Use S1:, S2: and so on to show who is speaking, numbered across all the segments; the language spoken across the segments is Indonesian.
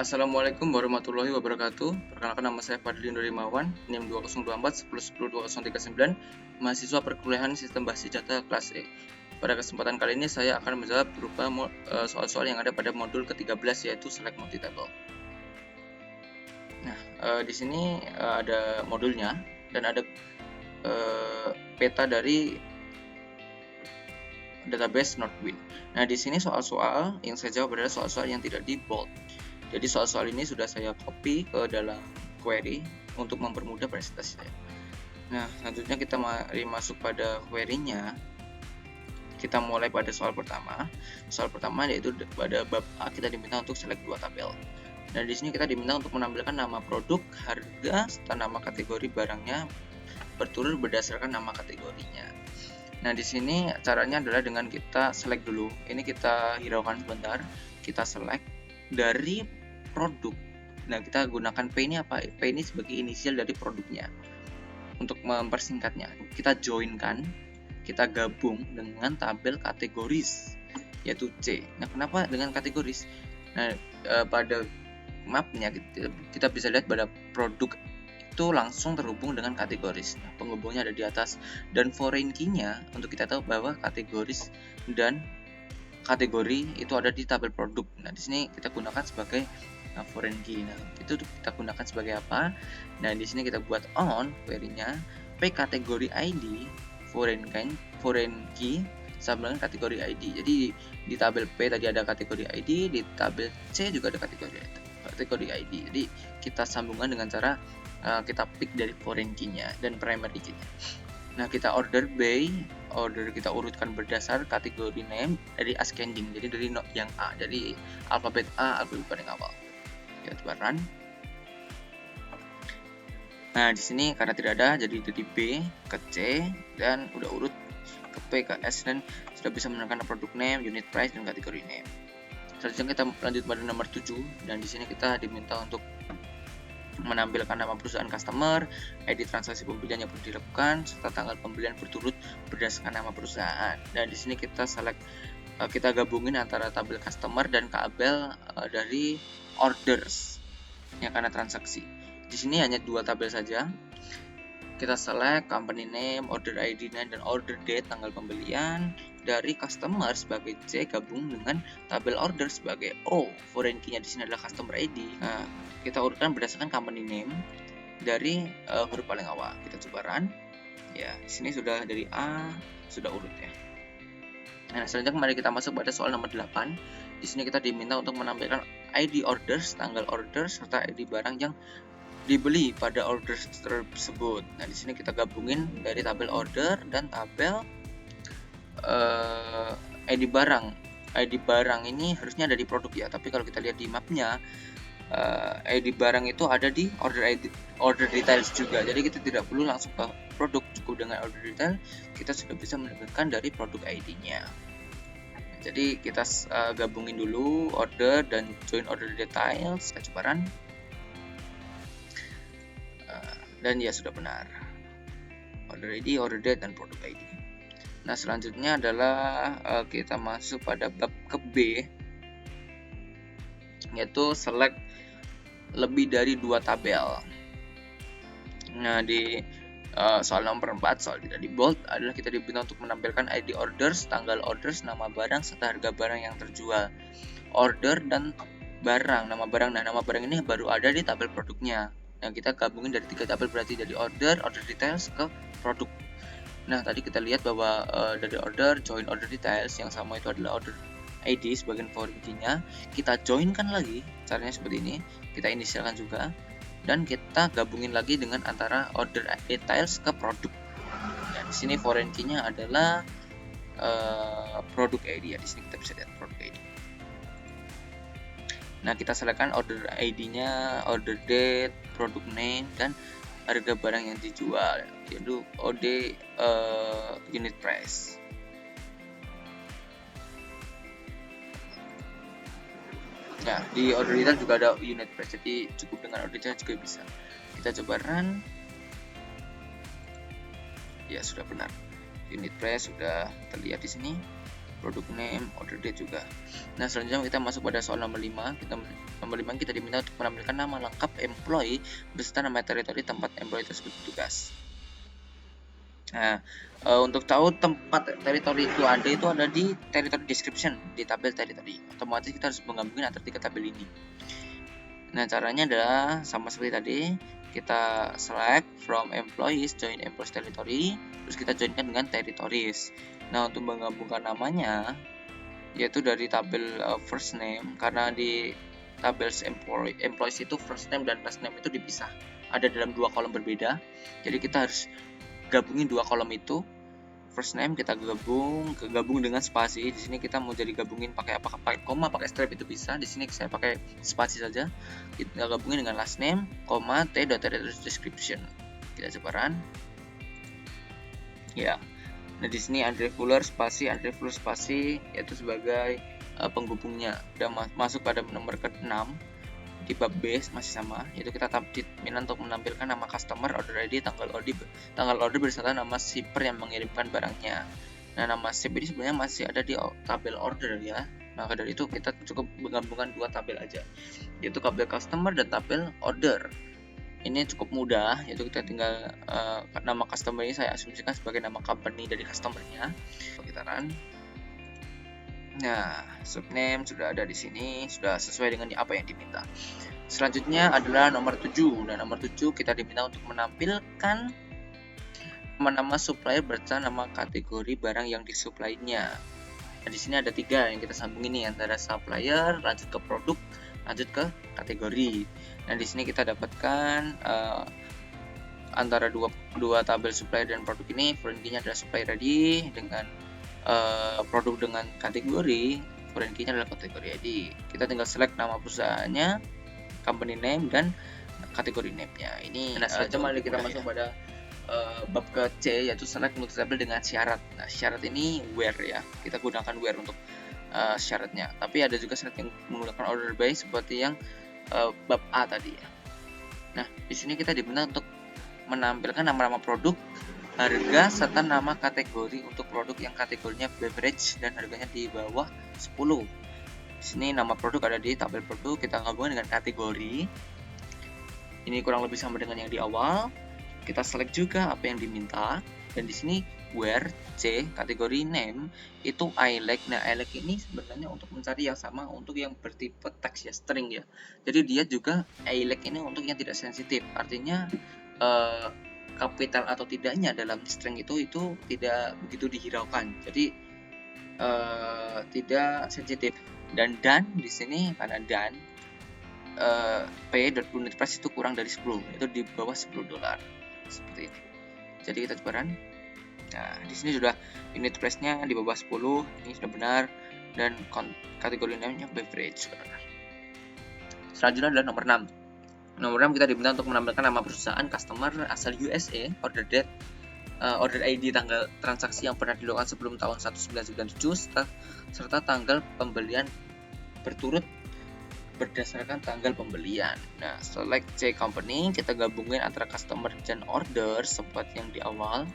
S1: Assalamualaikum warahmatullahi wabarakatuh. Perkenalkan, nama saya Fadli Nurimawan, NIM 2024 10102039, mahasiswa perkuliahan Sistem Basis Data kelas E. Pada kesempatan kali ini saya akan menjawab berupa soal-soal yang ada pada modul ke-13, yaitu Select Multi-Table. Nah, di sini ada modulnya dan ada peta dari database Northwind. Nah, di sini soal-soal yang saya jawab adalah soal-soal yang tidak di bold. Jadi soal-soal ini sudah saya copy ke dalam query untuk mempermudah presentasi saya. Nah, selanjutnya kita mari masuk pada query-nya. Kita mulai pada soal pertama. Soal pertama yaitu pada bab A, kita diminta untuk select dua tabel. Dan di sini kita diminta untuk menampilkan nama produk, harga, serta nama kategori barangnya berturut berdasarkan nama kategorinya. Nah, di sini caranya adalah dengan kita select dulu. Ini kita hiraukan sebentar. Kita select dari produk. Nah, kita gunakan P ini apa? P ini sebagai inisial dari produknya. Untuk mempersingkatnya, kita joinkan, kita gabung dengan tabel kategoris, yaitu C. Nah, kenapa dengan kategoris? Nah, pada mapnya kita bisa lihat pada produk itu langsung terhubung dengan kategoris. Nah, penghubungnya ada di atas. Dan foreign key-nya untuk kita tahu bahwa kategoris dan kategori itu ada di tabel produk. Nah, di sini kita gunakan sebagai foreign key. Nah, itu kita gunakan sebagai apa? Nah, di sini kita buat on query-nya p kategori ID foreign key sama dengan kategori ID. Jadi di tabel P tadi ada kategori ID, di tabel C juga ada kategori ID. Jadi kita sambungkan dengan cara kita pick dari foreign key-nya dan primary key-nya. Nah, kita order by, kita urutkan berdasar kategori name dari ascending, jadi dari yang A, dari alfabet A, alfabet paling awal. Kita coba run. Nah, di sini karena tidak ada, jadi dari B ke C dan udah urut ke P ke S dan sudah bisa menemukan produk name, unit price, dan kategori name. Selanjutnya kita lanjut pada nomor 7, dan di sini kita diminta untuk menampilkan nama perusahaan customer, ID transaksi pembelian yang perlu dilakukan, serta tanggal pembelian berturut berdasarkan nama perusahaan. Dan di sini kita select, kita gabungin antara tabel customer dan tabel dari orders yang karena transaksi. Di sini hanya dua tabel saja. Kita select company name, order ID name, dan order date, tanggal pembelian. Dari customer sebagai C gabung dengan tabel order sebagai O. Foreign key-nya di sini adalah customer ID. Nah, kita urutkan berdasarkan company name dari huruf paling awal. Kita coba run. Ya, di sini sudah dari A sudah urut ya. Nah, selanjutnya mari kita masuk pada soal nomor 8. Di sini kita diminta untuk menampilkan ID orders, tanggal order, serta ID barang yang dibeli pada order tersebut. Nah, di sini kita gabungin dari tabel order dan tabel ID barang. ID barang ini harusnya ada di produk ya, tapi kalau kita lihat di mapnya, ID barang itu ada di order details juga. Jadi kita tidak perlu langsung ke produk, cukup dengan order detail kita sudah bisa mendapatkan dari produk ID-nya. Jadi kita gabungin dulu order dan join order details. Kita coba run. Dan ya sudah benar. Order ID, order date, dan produk ID. Nah, selanjutnya adalah kita masuk pada bab ke B, yaitu select lebih dari dua tabel. Nah, di soal nomor 4, soal tidak di bold, adalah kita diminta untuk menampilkan ID orders, tanggal orders, nama barang, serta harga barang yang terjual. Order dan barang, nama barang. Nah, nama barang ini baru ada di tabel produknya. Nah, kita gabungin dari 3 tabel, berarti dari order details ke produk. Nah, tadi kita lihat bahwa dari order, join order details, yang sama itu adalah order ID sebagai foreign key-nya. Kita joinkan lagi, caranya seperti ini. Kita inisialkan juga. Dan kita gabungin lagi dengan antara order details ke produk. Nah, di sini foreign key-nya adalah produk ID ya. Di sini kita bisa lihat produk ID. Nah, kita selectkan order ID-nya, order date, produk name, dan harga barang yang dijual, yaitu OD unit price. Nah, di order detail juga ada unit price, jadi cukup dengan order detail juga bisa. Kita coba run. Ya, sudah benar. Unit price sudah terlihat di sini. produk name, order date juga. Nah, selanjutnya kita masuk pada soal nomor 5. Nomor 5 kita diminta untuk menampilkan nama lengkap employee beserta nama teritori tempat employee tersebut bertugas. Nah, untuk tahu tempat teritori itu ada di teritori description, di tabel teritori. Otomatis kita harus menggabungkan antara 3 tabel ini. Nah, caranya adalah sama seperti tadi, kita select from employees, join employees territory, terus kita joinkan dengan territories. Nah, untuk menggabungkan namanya, yaitu dari tabel first name, karena di tabel employees itu first name dan last name itu dipisah, ada dalam 2 kolom berbeda. Jadi kita harus gabungin 2 kolom itu. First name kita gabung dengan spasi. Di sini kita mau jadi gabungin pakai apa? Pakai koma, pakai strip itu bisa. Di sini saya pakai spasi saja. Kita gabungin dengan last name, koma, t.description. Kita coba run. Ya. Nah, di sini Andre Fuller spasi yaitu sebagai penghubungnya. Udah masuk pada nomor ke-6 di bab B masih sama, yaitu kita diminta untuk menampilkan nama customer, order ID, tanggal order beserta nama shipper yang mengirimkan barangnya. Nah, nama ship ini sebenarnya masih ada di tabel order ya. Maka dari itu kita cukup menggabungkan 2 tabel aja, yaitu tabel customer dan tabel order. Ini cukup mudah, yaitu kita tinggal nama customer ini saya asumsikan sebagai nama company dari customernya. Kita run. Nah, subname sudah ada di sini, sudah sesuai dengan apa yang diminta. Selanjutnya adalah nomor 7. Nah, nomor 7 kita diminta untuk menampilkan nama supplier beserta nama kategori barang yang disuplainya. Nah, di sini ada 3 yang kita sambung ini, antara supplier, lanjut ke produk, lanjut ke kategori. Nah, di sini kita dapatkan antara dua tabel supplier dan produk ini, foreign key-nya adalah supplier ID dengan produk dengan kategori, foreign key-nya adalah kategori ID. Kita tinggal select nama perusahaannya, company name, dan kategori name-nya. Ini mari kita masuk pada bab ke C, yaitu select multi-tabel dengan syarat. Nah, syarat ini where ya, kita gunakan where untuk syaratnya. Tapi ada juga syarat yang menggunakan order by seperti yang bab A tadi ya. Nah, di sini kita diminta untuk menampilkan nama-nama produk, harga, serta nama kategori untuk produk yang kategorinya beverage dan harganya di bawah 10. Di sini nama produk ada di tabel produk, kita gabungkan dengan kategori. Ini kurang lebih sama dengan yang di awal. Kita select juga apa yang diminta, dan di sini where C kategori name itu ILEC. Nah, ILEC ini sebenarnya untuk mencari yang sama untuk yang bertipe teks ya, string ya. Jadi dia juga ILEC ini untuk yang tidak sensitif, artinya kapital atau tidaknya dalam string itu tidak begitu dihiraukan, jadi tidak sensitif. Dan di sini karena p.unit price itu kurang dari 10, itu di bawah $10 seperti ini. Jadi kita coba run. Nah, di sini sudah unit price-nya di bawah 10, ini sudah benar, dan kategori name-nya beverage. Selanjutnya adalah nomor 6. Nomor 6 kita diminta untuk menampilkan nama perusahaan, customer asal USA, order date, order ID, tanggal transaksi yang pernah dilakukan sebelum tahun 1997, serta tanggal pembelian berturut berdasarkan tanggal pembelian. Nah, select C company, kita gabungin antara customer dan order seperti yang di awal.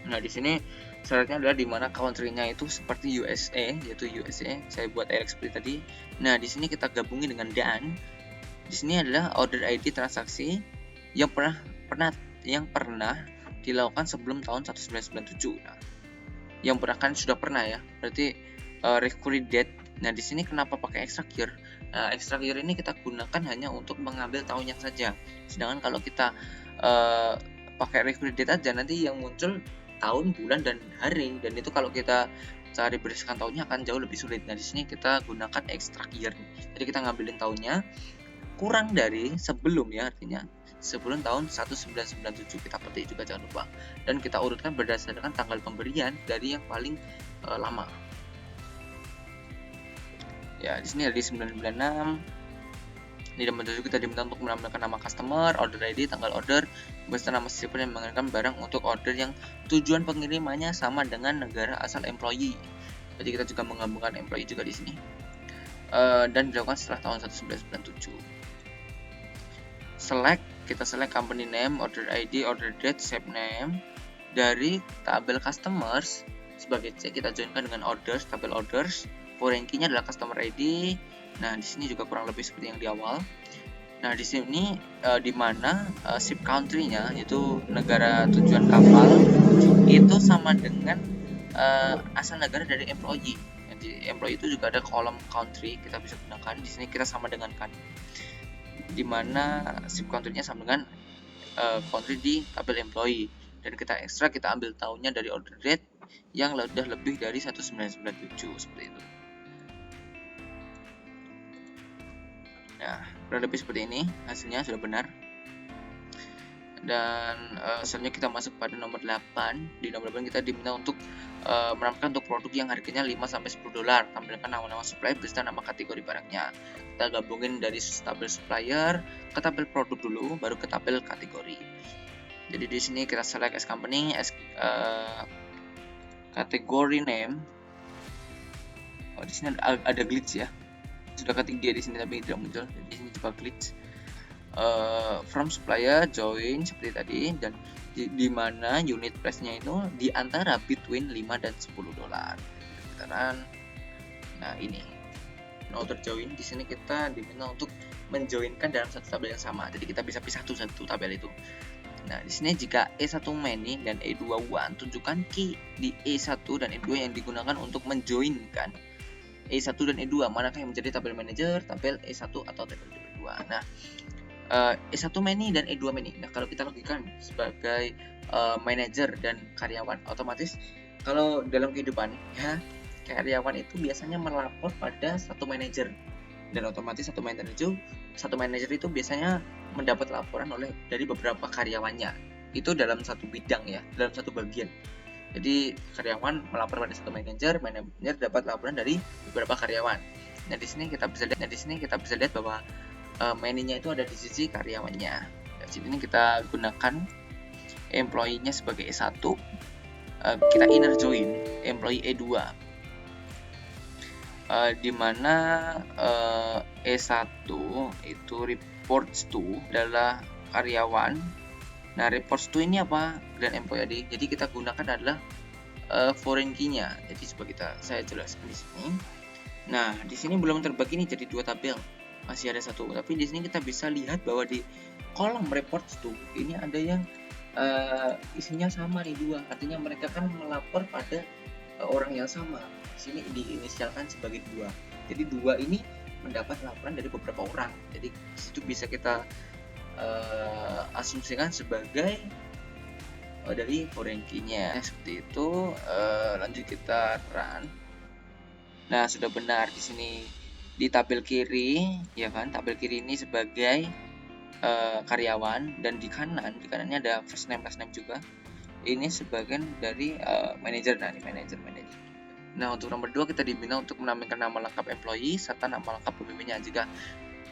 S1: Nah, di sini syaratnya adalah di mana country-nya itu seperti USA, yaitu USA. Saya buat ILEC seperti tadi. Nah, di sini kita gabungin dengan dan. Di sini adalah order ID transaksi yang pernah dilakukan sebelum tahun 1997. Nah, yang kan sudah pernah ya, berarti recovery date. Nah, di sini kenapa pakai extract year? Extract year ini kita gunakan hanya untuk mengambil tahunnya saja. Sedangkan kalau kita pakai recovery date aja, nanti yang muncul tahun, bulan, dan hari, dan itu kalau kita cari berdasarkan tahunnya akan jauh lebih sulit. Nah, di sini kita gunakan extract year. Jadi kita ngambilin tahunnya kurang dari sebelum ya, artinya sebelum tahun 1997, kita petik juga jangan lupa, dan kita urutkan berdasarkan tanggal pemberian dari yang paling lama. Ya, di sini dari 996. Di nomor 7 kita diminta untuk menampilkan nama customer, order ID, tanggal order, beserta nama shipper yang mengirimkan barang untuk order yang tujuan pengirimannya sama dengan negara asal employee. Jadi kita juga menggabungkan employee juga di sini. Dan dilakukan setelah tahun 1997. Kita select company name, order ID, order date, ship name dari tabel customers. Sebagai C kita joinkan dengan orders, tabel orders. Foreign key-nya adalah customer ID. Nah, di sini juga kurang lebih seperti yang di awal. Nah, di sini di mana ship country-nya itu negara tujuan kapal itu sama dengan asal negara dari employee. Jadi employee itu juga ada kolom country kita bisa gunakan. Di sini kita sama dengan kan, di mana ship country-nya sama dengan country di tabel employee, dan kita ekstra kita ambil tahunnya dari order date yang sudah lebih dari 1997 seperti itu. Nah, kurang lebih seperti ini hasilnya sudah benar. Dan selanjutnya kita masuk pada nomor 8. Di nomor 8 kita diminta untuk menambahkan untuk produk yang harganya 5-10 dolar. Tampilkan nama-nama supplier beserta nama kategori barangnya. Kita gabungin dari tabel supplier ke tabel produk dulu, baru ke tabel kategori. Jadi di sini kita select as company, as kategori name. Oh, di sini ada glitch ya. Sudah ketiga di sini tapi tidak muncul. Jadi di sini coba glitch. From supplier join seperti tadi, dan di mana unit price-nya itu di antara between 5 dan 10 dolar. Nah, ini auto join. Di sini kita diminta untuk menjoinkan dalam satu tabel yang sama. Jadi kita bisa pisah satu tabel itu. Nah, di sini jika E1 many dan E2 one, tunjukkan key di E1 dan E2 yang digunakan untuk menjoinkan E1 dan E2, manakah yang menjadi tabel manager, tabel E1 atau tabel E2. Nah, E1 many dan E2 many. Nah, kalau kita logikkan sebagai manager dan karyawan, otomatis kalau dalam kehidupan ya, karyawan itu biasanya melapor pada satu manajer, dan otomatis satu manajer itu biasanya mendapat laporan dari beberapa karyawannya. Itu dalam satu bidang ya, dalam satu bagian. Jadi karyawan melapor pada satu manajer dapat laporan dari beberapa karyawan. Nah, di sini kita bisa lihat bahwa many-nya itu ada di sisi karyawannya. Di sini kita gunakan employee-nya sebagai E1. Kita inner join employee E2. Di mana E1 itu reports to adalah karyawan. Nah, reports to ini apa? Dan employee. Jadi kita gunakan adalah foreign key-nya. Jadi saya jelaskan di sini. Nah, di sini belum terbagi nih jadi dua tabel. Masih ada satu, tapi di sini kita bisa lihat bahwa di kolom reports to ini ada yang isinya sama nih, dua. Artinya mereka kan melapor pada orang yang sama. Di sini diinisialkan sebagai dua. Jadi dua ini mendapat laporan dari beberapa orang. Jadi situ bisa kita asumsikan sebagai dari foreign key-nya. Seperti itu. Lanjut kita run. Nah, sudah benar di sini. Di tabel kiri, ya kan, tabel kiri ini sebagai karyawan, dan di kanannya ada first name last name juga. Ini sebagian dari manager. Nah, ini manager. Nah, untuk nomor 2 kita diminta untuk menampilkan nama lengkap employee serta nama lengkap pemimpinnya jika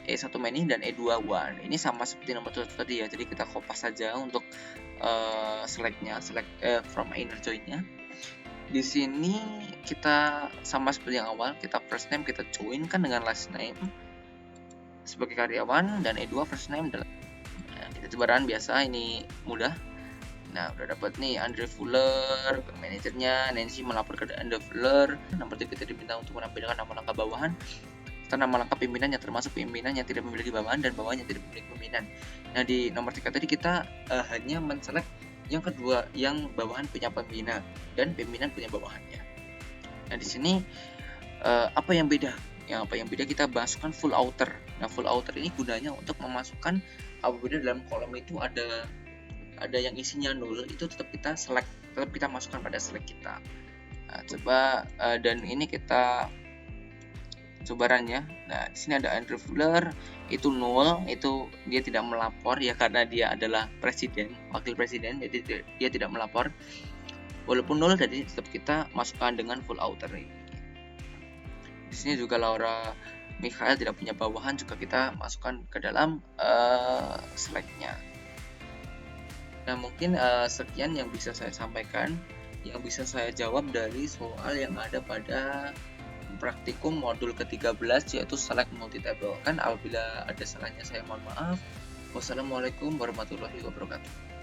S1: E1 many dan E2 one. Ini sama seperti nomor 1 tadi ya. Jadi kita kopas saja untuk select from inner join-nya. Di sini kita sama seperti yang awal, kita first name kita joinkan dengan last name sebagai karyawan, dan E2 first name adalah kita coba run biasa, ini mudah. Nah, udah dapat nih Andre Fuller, manajernya. Nancy melapor ke Andre Fuller. Nomor 3 kita diminta untuk menampilkan nama lengkap bawahan serta nama lengkap pimpinan yang termasuk pimpinan yang tidak memiliki bawahan dan bawahan yang tidak memiliki pimpinan. Nah, di nomor 3 tadi kita hanya menselect yang kedua, yang bawahan punya pimpinan dan pimpinan punya bawahannya. Nah, di sini apa yang beda? Apa yang beda kita masukkan full outer. Nah, full outer ini gunanya untuk memasukkan apabila dalam kolom itu ada yang isinya 0, itu tetap kita masukkan pada select kita. Nah, coba dan ini kita coba run ya. Nah, di sini ada Andrew Fuller, itu 0, itu dia tidak melapor ya karena dia adalah wakil presiden, jadi dia tidak melapor. Walaupun 0, jadi tetap kita masukkan dengan full outer ini. Di sini juga Laura Mikhail tidak punya bawahan, juga kita masukkan ke dalam select-nya. Nah, mungkin sekian yang bisa saya sampaikan, yang bisa saya jawab dari soal yang ada pada praktikum modul ke-13, yaitu select multi-table. Apabila ada salahnya saya mohon maaf. Wassalamualaikum warahmatullahi wabarakatuh.